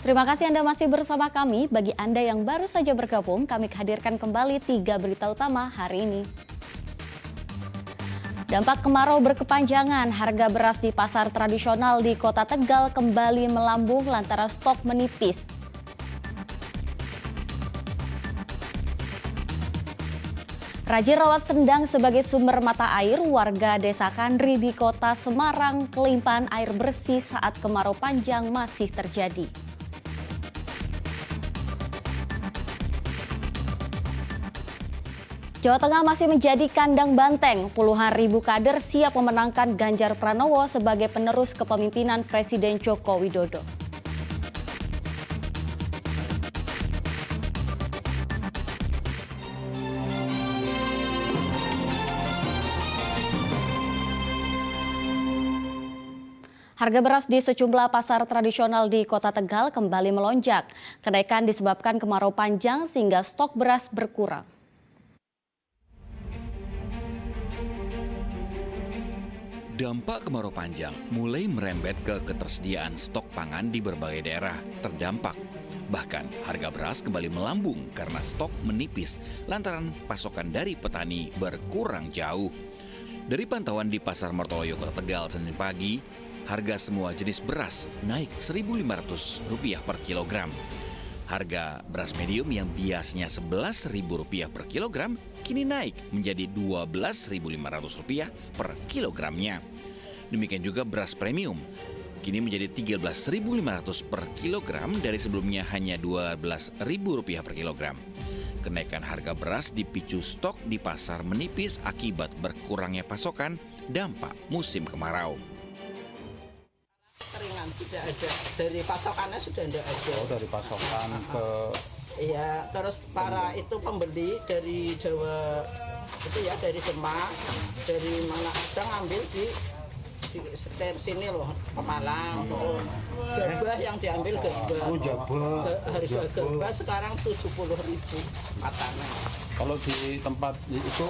Terima kasih Anda masih bersama kami. Bagi Anda yang baru saja bergabung, kami hadirkan kembali 3 berita utama hari ini. Dampak kemarau berkepanjangan, harga beras di pasar tradisional di Kota Tegal kembali melambung lantaran stok menipis. Rajin rawat sendang sebagai sumber mata air, warga Desa Kandri di Kota Semarang kelimpahan air bersih saat kemarau panjang masih terjadi. Jawa Tengah masih menjadi kandang banteng. Puluhan ribu kader siap memenangkan Ganjar Pranowo sebagai penerus kepemimpinan Presiden Joko Widodo. Harga beras di sejumlah pasar tradisional di Kota Tegal kembali melonjak. Kenaikan disebabkan kemarau panjang sehingga stok beras berkurang. Dampak kemarau panjang mulai merembet ke ketersediaan stok pangan di berbagai daerah terdampak. Bahkan harga beras kembali melambung karena stok menipis lantaran pasokan dari petani berkurang jauh. Dari pantauan di Pasar Martoloyo Kota Tegal Senin pagi, harga semua jenis beras naik Rp1.500 per kilogram. Harga beras medium yang biasanya Rp11.000 per kilogram kini naik menjadi Rp12.500 per kilogramnya. Demikian juga beras premium kini menjadi Rp13.500 per kilogram dari sebelumnya hanya Rp12.000 per kilogram. Kenaikan harga beras dipicu stok di pasar menipis akibat berkurangnya pasokan dampak musim kemarau. Keringan tidak ada, dari pasokannya sudah tidak ada. Oh, dari pasokan ke... Iya, terus para itu pembeli dari Jawa, itu ya dari Demak, dari mana aja ngambil di sekitar sini loh, ke Malang. Gabah yang diambil gabah. Oh, gabah. Harga gabah sekarang 70.000 patannya. Kalau di tempat itu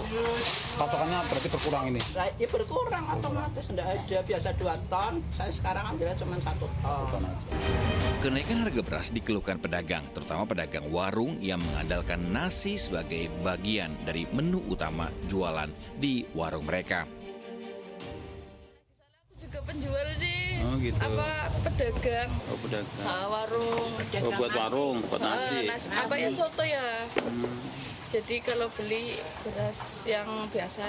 pasokannya berarti berkurang ini? Saya berkurang otomatis, tidak ada. Biasa 2 ton, saya sekarang ambilnya cuma 1 ton. Kenaikan harga beras dikeluhkan pedagang, terutama pedagang warung yang mengandalkan nasi sebagai bagian dari menu utama jualan di warung mereka. Juga penjual sih. Oh, gitu. Apa pedagang? Oh, pedagang. Warung. Oh, buat warung, buat nasi. Apa ya soto ya? Jadi kalau beli beras yang biasa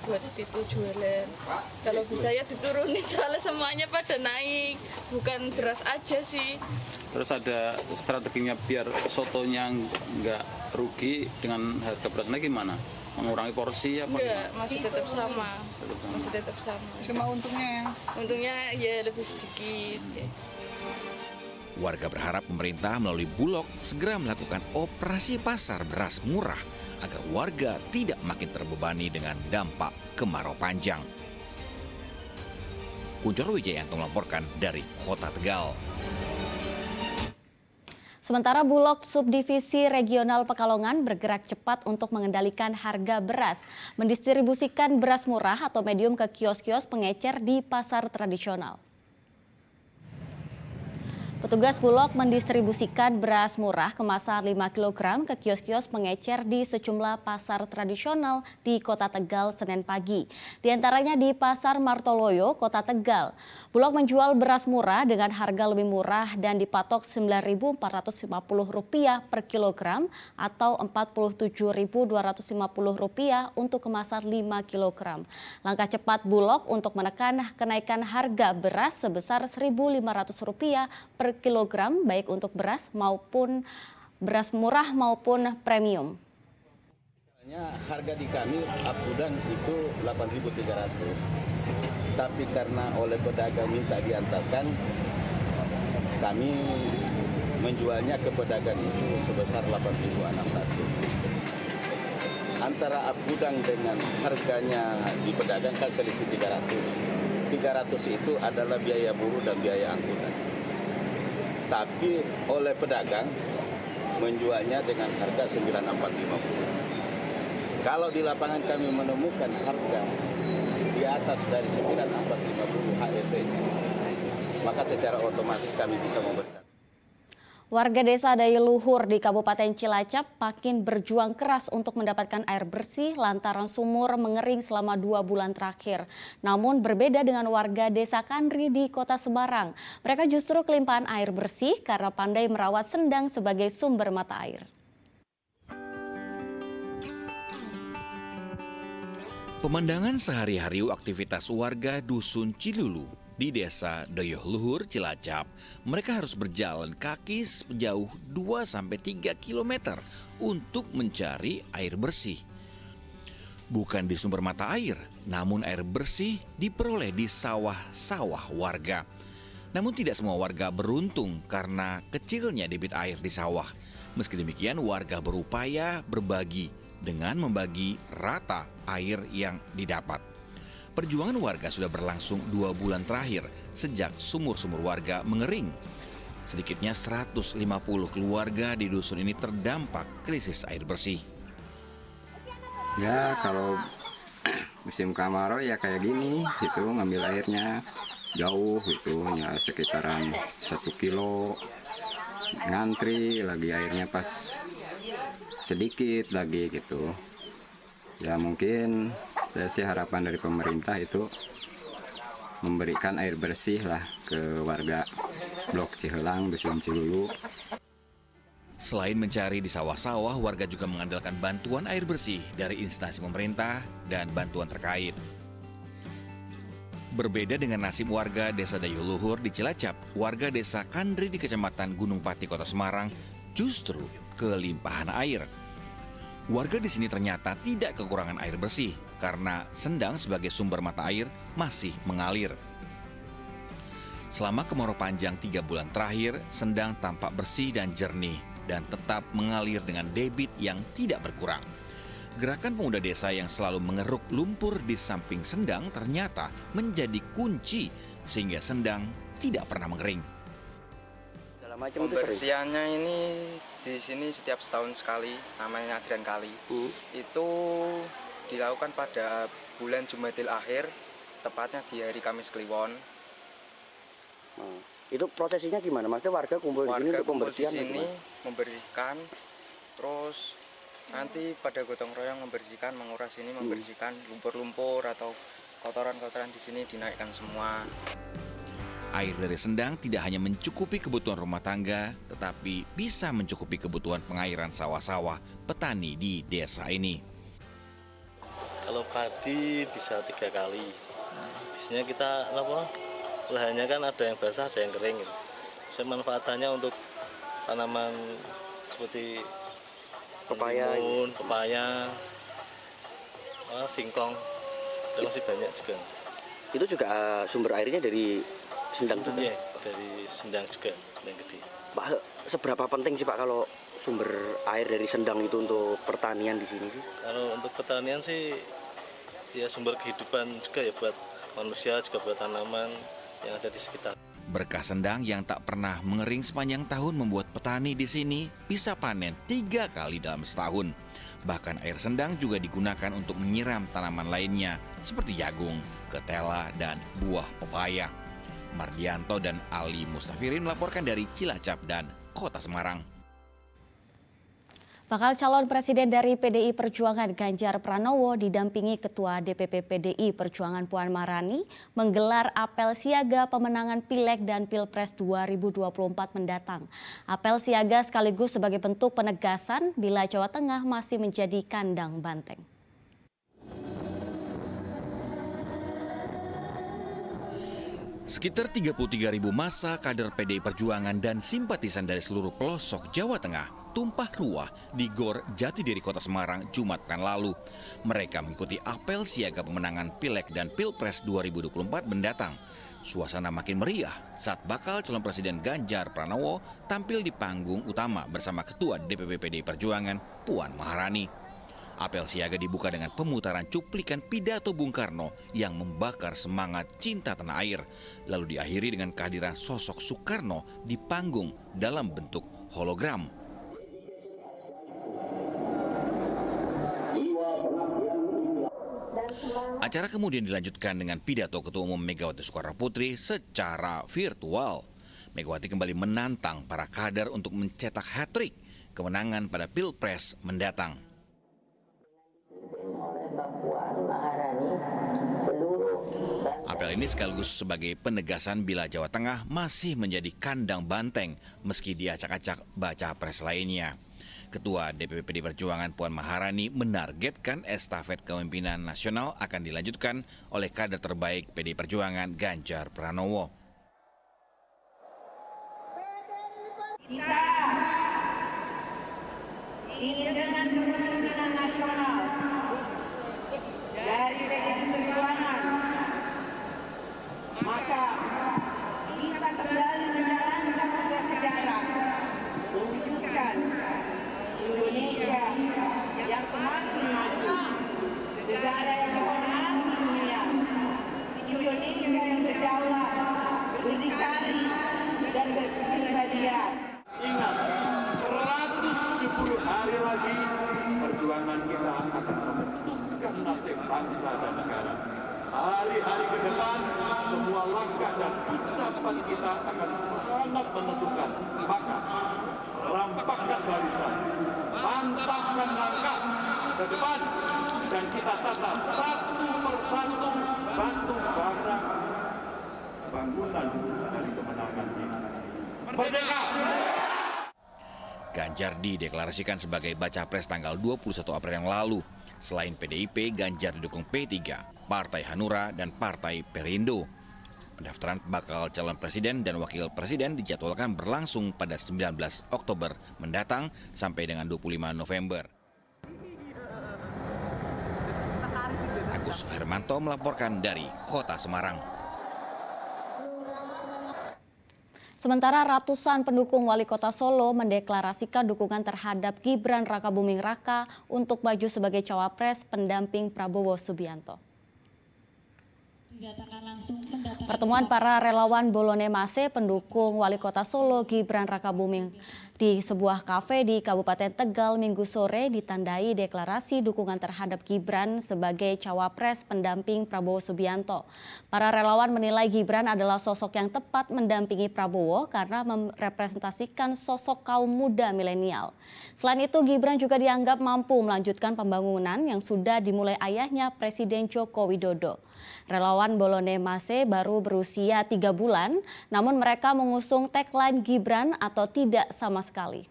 buat itu jualan. Kalau bisa ya diturunin soalnya semuanya pada naik. Bukan beras aja sih. Terus ada strateginya biar sotonya nggak rugi dengan harga berasnya gimana? Mengurangi porsi apa? Enggak, masih tetap sama. Masih tetap sama. Cuma untungnya ya? Untungnya ya lebih sedikit. Warga berharap pemerintah melalui Bulog segera melakukan operasi pasar beras murah agar warga tidak makin terbebani dengan dampak kemarau panjang. Kunchoro Wijayanto melaporkan dari Kota Tegal. Sementara Bulog Subdivisi Regional Pekalongan bergerak cepat untuk mengendalikan harga beras, mendistribusikan beras murah atau medium ke kios-kios pengecer di pasar tradisional. Petugas Bulog mendistribusikan beras murah kemasan 5 kg ke kios-kios pengecer di sejumlah pasar tradisional di Kota Tegal Senin pagi. Di antaranya di Pasar Martoloyo, Kota Tegal. Bulog menjual beras murah dengan harga lebih murah dan dipatok Rp9.450 per kilogram atau Rp47.250 untuk kemasan 5 kg. Langkah cepat Bulog untuk menekan kenaikan harga beras sebesar Rp1.500 per kilogram baik untuk beras maupun beras murah maupun premium. Harga di kami up-udang itu 8.300. Tapi karena oleh pedagang minta diantarkan, kami menjualnya ke pedagang itu sebesar 8.600. Antara up-udang dengan harganya di pedagang kan selisih 300. 300 itu adalah biaya buruh dan biaya angkutan. Tapi oleh pedagang menjualnya dengan harga 9.450. Kalau di lapangan kami menemukan harga di atas dari 9.450 HET, maka secara otomatis kami bisa memberikan. Warga desa Dayuluhur di Kabupaten Cilacap makin berjuang keras untuk mendapatkan air bersih lantaran sumur mengering selama 2 bulan terakhir. Namun berbeda dengan warga desa Kandri di Kota Semarang. Mereka justru kelimpahan air bersih karena pandai merawat sendang sebagai sumber mata air. Pemandangan sehari-hari aktivitas warga Dusun Cilulu di desa Dayuluhur, Cilacap. Mereka harus berjalan kaki sejauh 2-3 km untuk mencari air bersih. Bukan di sumber mata air, namun air bersih diperoleh di sawah-sawah warga. Namun tidak semua warga beruntung karena kecilnya debit air di sawah. Meski demikian, warga berupaya berbagi dengan membagi rata air yang didapat. Perjuangan warga sudah berlangsung 2 bulan terakhir sejak sumur-sumur warga mengering. Sedikitnya 150 keluarga di dusun ini terdampak krisis air bersih. Ya kalau musim kemarau ya kayak gini gitu, ngambil airnya jauh gitu, ya sekitaran 1 kilo, ngantri lagi airnya pas sedikit lagi gitu. Ya mungkin saya sih harapan dari pemerintah itu memberikan air bersih lah ke warga Blok Cihelang, Dusun Cilulu. Selain mencari di sawah-sawah, warga juga mengandalkan bantuan air bersih dari instansi pemerintah dan bantuan terkait. Berbeda dengan nasib warga desa Dayuluhur di Cilacap, warga desa Kandri di Kecamatan Gunung Pati, Kota Semarang justru kelimpahan air. Warga di sini ternyata tidak kekurangan air bersih karena sendang sebagai sumber mata air masih mengalir. Selama kemarau panjang 3 bulan terakhir, sendang tampak bersih dan jernih dan tetap mengalir dengan debit yang tidak berkurang. Gerakan pemuda desa yang selalu mengeruk lumpur di samping sendang ternyata menjadi kunci sehingga sendang tidak pernah mengering. Pembersihannya ini di sini setiap setahun sekali, namanya Adrian Kali. Itu dilakukan pada bulan Jumadil Akhir, tepatnya di hari Kamis Kliwon. Itu prosesinya gimana? Maksudnya warga kumpul di sini untuk pembersihan? Warga kumpul di sini membersihkan, terus nanti pada gotong royong membersihkan, menguras ini, membersihkan lumpur-lumpur atau kotoran-kotoran di sini dinaikkan semua. Air dari sendang tidak hanya mencukupi kebutuhan rumah tangga, tetapi bisa mencukupi kebutuhan pengairan sawah-sawah petani di desa ini. Kalau padi bisa 3 kali. Biasanya kita lahannya kan ada yang basah, ada yang kering. Bisa manfaatannya untuk tanaman seperti pepaya, singkong, dan masih banyak juga. Itu juga sumber airnya dari sendang juga? Iya, dari sendang juga yang gede. Pak, seberapa penting sih Pak kalau sumber air dari sendang itu untuk pertanian di sini sih? Kalau untuk pertanian sih ya sumber kehidupan juga ya buat manusia, juga buat tanaman yang ada di sekitar. Berkah sendang yang tak pernah mengering sepanjang tahun membuat petani di sini bisa panen 3 kali dalam setahun. Bahkan air sendang juga digunakan untuk menyiram tanaman lainnya seperti jagung, ketela, dan buah pepaya. Mardianto dan Ali Mustafirin melaporkan dari Cilacap dan Kota Semarang. Bakal calon presiden dari PDI Perjuangan Ganjar Pranowo didampingi Ketua DPP PDI Perjuangan Puan Maharani menggelar apel siaga pemenangan Pileg dan Pilpres 2024 mendatang. Apel siaga sekaligus sebagai bentuk penegasan bila Jawa Tengah masih menjadi kandang banteng. Sekitar 33.000 massa kader PDI Perjuangan dan simpatisan dari seluruh pelosok Jawa Tengah tumpah ruah di Gor Jatidiri, Kota Semarang, Jumat pekan lalu. Mereka mengikuti apel siaga pemenangan Pileg dan Pilpres 2024 mendatang. Suasana makin meriah saat bakal calon presiden Ganjar Pranowo tampil di panggung utama bersama Ketua DPP PDI Perjuangan Puan Maharani. Apel siaga dibuka dengan pemutaran cuplikan pidato Bung Karno yang membakar semangat cinta tanah air, lalu diakhiri dengan kehadiran sosok Soekarno di panggung dalam bentuk hologram. Acara kemudian dilanjutkan dengan pidato Ketua Umum Megawati Soekarno Putri secara virtual. Megawati kembali menantang para kader untuk mencetak hat-trick kemenangan pada Pilpres mendatang. Apel ini sekaligus sebagai penegasan bila Jawa Tengah masih menjadi kandang banteng meski diacak-acak baca pres lainnya. Ketua DPP PDI Perjuangan Puan Maharani menargetkan estafet kepemimpinan nasional akan dilanjutkan oleh kader terbaik PDI Perjuangan Ganjar Pranowo. Kita ingin dengan kepemimpinan nasional dari PDI Perjuangan, maka kita kembali menjalankan tugas sejarah mewujudkan Indonesia yang semakin maju, negara yang dihormati dunia, Indonesia yang berdaulat, berdikari dan berkepribadian. Ingat, 170 hari lagi perjuangan kita akan menentukan nasib bangsa dan negara. Hari-hari ke depan, semua langkah dan ucapan kita akan sangat menentukan. Maka, rampakkan barisan, mantapkan langkah ke depan, dan kita tata satu persatu batu bara bangunan dari kemenangan kita. Merdeka! Ganjar dideklarasikan sebagai baca pres tanggal 21 April yang lalu. Selain PDIP, Ganjar didukung P3, Partai Hanura, dan Partai Perindo. Pendaftaran bakal calon presiden dan wakil presiden dijadwalkan berlangsung pada 19 Oktober mendatang sampai dengan 25 November. Agus Hermanto melaporkan dari Kota Semarang. Sementara ratusan pendukung wali kota Solo mendeklarasikan dukungan terhadap Gibran Rakabuming Raka untuk maju sebagai cawapres pendamping Prabowo Subianto. Pertemuan para relawan Bolone Mase pendukung wali kota Solo Gibran Rakabuming di sebuah kafe di Kabupaten Tegal Minggu sore ditandai deklarasi dukungan terhadap Gibran sebagai cawapres pendamping Prabowo Subianto. Para relawan menilai Gibran adalah sosok yang tepat mendampingi Prabowo karena merepresentasikan sosok kaum muda milenial. Selain itu, Gibran juga dianggap mampu melanjutkan pembangunan yang sudah dimulai ayahnya Presiden Joko Widodo. Relawan Bolone Mase baru berusia 3 bulan, namun mereka mengusung tagline Gibran atau tidak sama sekali.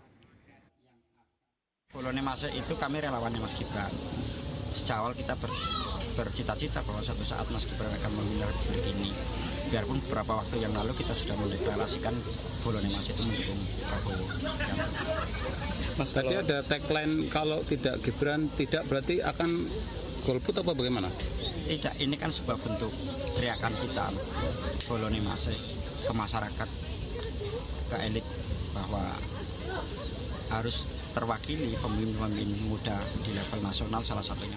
Bolone Mase itu kami relawannya Mas Gibran. Sejak awal kita bercita-cita bahwa suatu saat Mas Gibran akan memimpin Republik ini. Biarpun beberapa waktu yang lalu kita sudah mendeklarasikan Bolone Mase itu mendukung Prabowo. Mas, tadi ada tagline kalau tidak Gibran tidak berarti akan golput apa bagaimana? Tidak, ini kan sebuah bentuk teriakan kita Bolone Mase ke masyarakat, ke elit bahwa harus terwakili pemimpin-pemimpin muda di level nasional salah satunya.